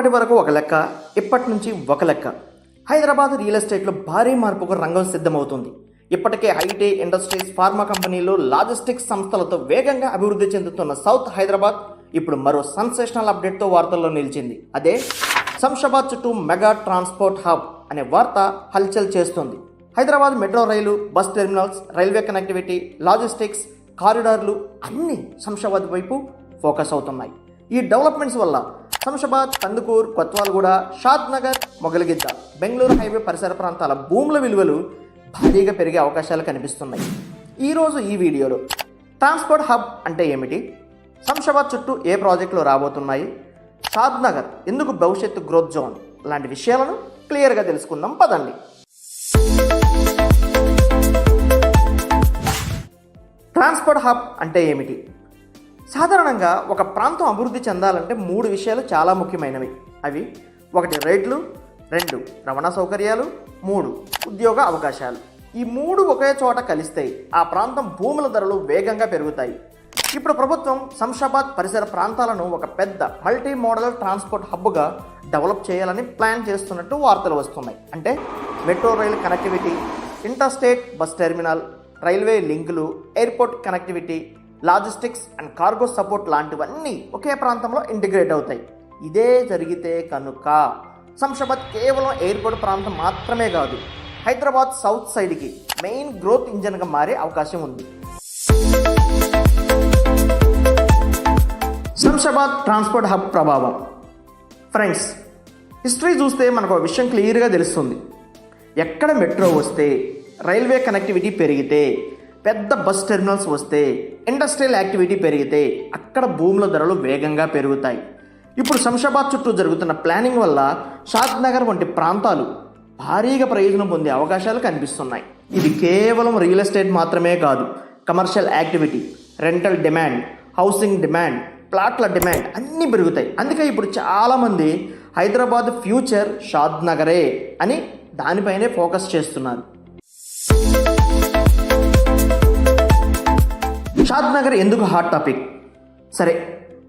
అప్పటి వరకు ఒక లెక్క, ఇప్పటి నుంచి ఒక లెక్క. హైదరాబాద్ రియల్ ఎస్టేట్లో భారీ మార్పుకు రంగం సిద్ధమవుతుంది. ఇప్పటికే ఐటీ ఇండస్ట్రీస్, ఫార్మా కంపెనీలు, లాజిస్టిక్స్ సంస్థలతో వేగంగా అభివృద్ధి చెందుతున్న సౌత్ హైదరాబాద్ ఇప్పుడు మరో సెన్సేషనల్ అప్డేట్తో వార్తల్లో నిలిచింది. అదే శంషాబాద్ చుట్టూ మెగా ట్రాన్స్పోర్ట్ హబ్ అనే వార్త హల్చల్ చేస్తుంది. Hyderabad metro rail, bus terminals, railway connectivity, logistics, కారిడార్లు అన్నీ శంషాబాద్ వైపు ఫోకస్ అవుతున్నాయి. ఈ డెవలప్మెంట్స్ వల్ల శంషాబాద్, కందుకూరు, కొత్వాల్గూడ, షాద్ నగర్, మొగలిగిద్ద, బెంగళూరు హైవే పరిసర ప్రాంతాల భూముల విలువలు భారీగా పెరిగే అవకాశాలు కనిపిస్తున్నాయి. ఈరోజు ఈ వీడియోలో ట్రాన్స్పోర్ట్ హబ్ అంటే ఏమిటి, శంషాబాద్ చుట్టూ ఏ ప్రాజెక్టులు రాబోతున్నాయి, షాద్ నగర్ ఎందుకు భవిష్యత్తు గ్రోత్ జోన్ లాంటి విషయాలను క్లియర్గా తెలుసుకుందాం. పదండి. ట్రాన్స్పోర్ట్ హబ్ అంటే ఏమిటి? సాధారణంగా ఒక ప్రాంతం అభివృద్ధి చెందాలంటే 3 విషయాలు చాలా ముఖ్యమైనవి. అవి 1 రేట్లు, 2 రవాణా సౌకర్యాలు, 3 ఉద్యోగ అవకాశాలు. ఈ 3 ఒకే చోట కలిస్తే ఆ ప్రాంతం భూముల ధరలు వేగంగా పెరుగుతాయి. ఇప్పుడు ప్రభుత్వం శంషాబాద్ పరిసర ప్రాంతాలను ఒక పెద్ద మల్టీ మోడల్ ట్రాన్స్పోర్ట్ హబ్గా డెవలప్ చేయాలని ప్లాన్ చేస్తున్నట్టు వార్తలు వస్తున్నాయి. అంటే metro rail connectivity, interstate bus terminal, railway లింకులు, airport connectivity, logistics and cargo support లాంటివన్నీ ఒకే ప్రాంతంలో ఇంటిగ్రేట్ అవుతాయి. ఇదే జరిగితే కనుక శంషాబాద్ కేవలం ఎయిర్పోర్ట్ ప్రాంతం మాత్రమే కాదు, హైదరాబాద్ సౌత్ సైడ్కి మెయిన్ గ్రోత్ ఇంజన్గా మారే అవకాశం ఉంది. శంషాబాద్ ట్రాన్స్పోర్ట్ హబ్ ప్రభావం. ఫ్రెండ్స్, హిస్టరీ చూస్తే మనకు ఒక విషయం క్లియర్గా తెలుస్తుంది. ఎక్కడ మెట్రో వస్తే, రైల్వే కనెక్టివిటీ పెరిగితే, పెద్ద బస్ టెర్మినల్స్ వస్తే, ఇండస్ట్రియల్ యాక్టివిటీ పెరిగితే అక్కడ భూముల ధరలు వేగంగా పెరుగుతాయి. ఇప్పుడు శంషాబాద్ చుట్టూ జరుగుతున్న ప్లానింగ్ వల్ల షాద్ నగర్ వంటి ప్రాంతాలు భారీగా ప్రయోజనం పొందే అవకాశాలు కనిపిస్తున్నాయి. ఇది కేవలం రియల్ ఎస్టేట్ మాత్రమే కాదు, commercial activity, rental demand, housing demand, ప్లాట్ల డిమాండ్ అన్నీ పెరుగుతాయి. అందుకే ఇప్పుడు చాలామంది హైదరాబాద్ ఫ్యూచర్ షాద్ నగరే అని దానిపైనే ఫోకస్ చేస్తున్నారు. షాద్ నగర్ ఎందుకు హాట్ టాపిక్? సరే,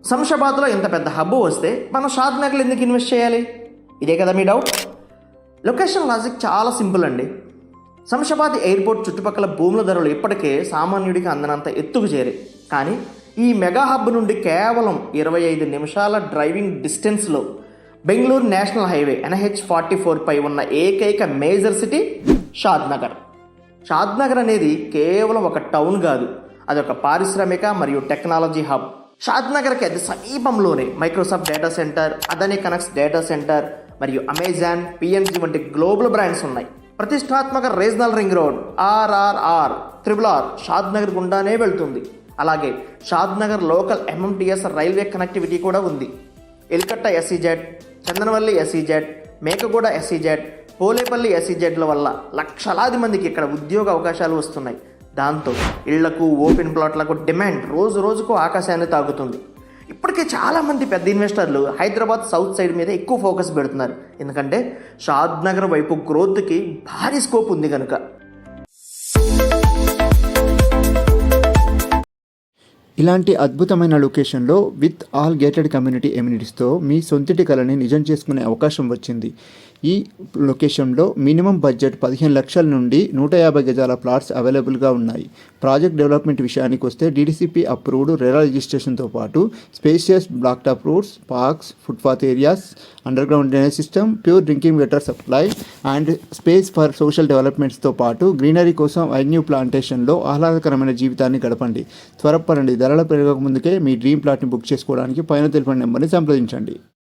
శంషాబాద్లో ఇంత పెద్ద హబ్ వస్తే మనం షాద్ నగర్లో ఎందుకు ఇన్వెస్ట్ చేయాలి? ఇదే కదా మీ డౌట్. లొకేషన్ లాజిక్ చాలా సింపుల్ అండి. శంషాబాద్ ఎయిర్పోర్ట్ చుట్టుపక్కల భూముల ధరలు ఇప్పటికే సామాన్యుడికి అందనంత ఎత్తుకు చేరాయి. కానీ ఈ మెగా హబ్ నుండి కేవలం 25 నిమిషాల డ్రైవింగ్ డిస్టెన్స్లో బెంగళూరు నేషనల్ హైవే NH-44 పై ఉన్న ఏకైక మేజర్ సిటీ షాద్ నగర్. షాద్ నగర్ అనేది కేవలం ఒక టౌన్ కాదు, అదొక పారిశ్రామిక మరియు టెక్నాలజీ హబ్. షాద్ నగర్కి అది సమీపంలోనే Microsoft data center, Adani connects data center మరియు అమెజాన్, PNG వంటి గ్లోబల్ బ్రాండ్స్ ఉన్నాయి. ప్రతిష్టాత్మక regional ring road RRR Shad Nagar గుండానే వెళ్తుంది. అలాగే Shad Nagar local MMTS railway connectivity కూడా ఉంది. ఎల్కట్ట SEZ, Chandanavalli SEZ, Mekaguda SEZ, Polepally SEZల వల్ల లక్షలాది మందికి ఇక్కడ ఉద్యోగ అవకాశాలు వస్తున్నాయి. దాంతో ఇళ్లకు, ఓపెన్ ప్లాట్లకు డిమాండ్ రోజు రోజుకు ఆకాశాన్ని తాగుతుంది. ఇప్పటికే చాలామంది పెద్ద ఇన్వెస్టర్లు హైదరాబాద్ సౌత్ సైడ్ మీద ఎక్కువ ఫోకస్ పెడుతున్నారు. ఎందుకంటే షాద్ నగర్ వైపు గ్రోత్కి భారీ స్కోప్ ఉంది కనుక. ఇలాంటి అద్భుతమైన లొకేషన్లో విత్ ఆల్ గేటెడ్ కమ్యూనిటీ ఎమ్యూనిటీస్తో మీ సొంతింటి కలని నిజం చేసుకునే అవకాశం వచ్చింది. ఈ లొకేషన్లో మినిమం బడ్జెట్ 15 లక్షల నుండి 150 గజాల ప్లాట్స్ అవైలబుల్గా ఉన్నాయి. ప్రాజెక్ట్ డెవలప్మెంట్ విషయానికి వస్తే DDCP అప్రూవ్డ్ రెరా రిజిస్ట్రేషన్తో పాటు spacious black top roads, parks, footpath areas, underground drainage system, pure drinking water supply and space for social డెవలప్మెంట్స్తో పాటు గ్రీనరీ కోసం అవెన్యూ ప్లాంటేషన్లో ఆహ్లాదకరమైన జీవితాన్ని గడపండి. త్వరపడండి, ధరలు పెరగక ముందుకే మీ డ్రీమ్ ప్లాట్ని బుక్ చేసుకోవడానికి పైన తెలిపిన నెంబర్ని సంప్రదించండి.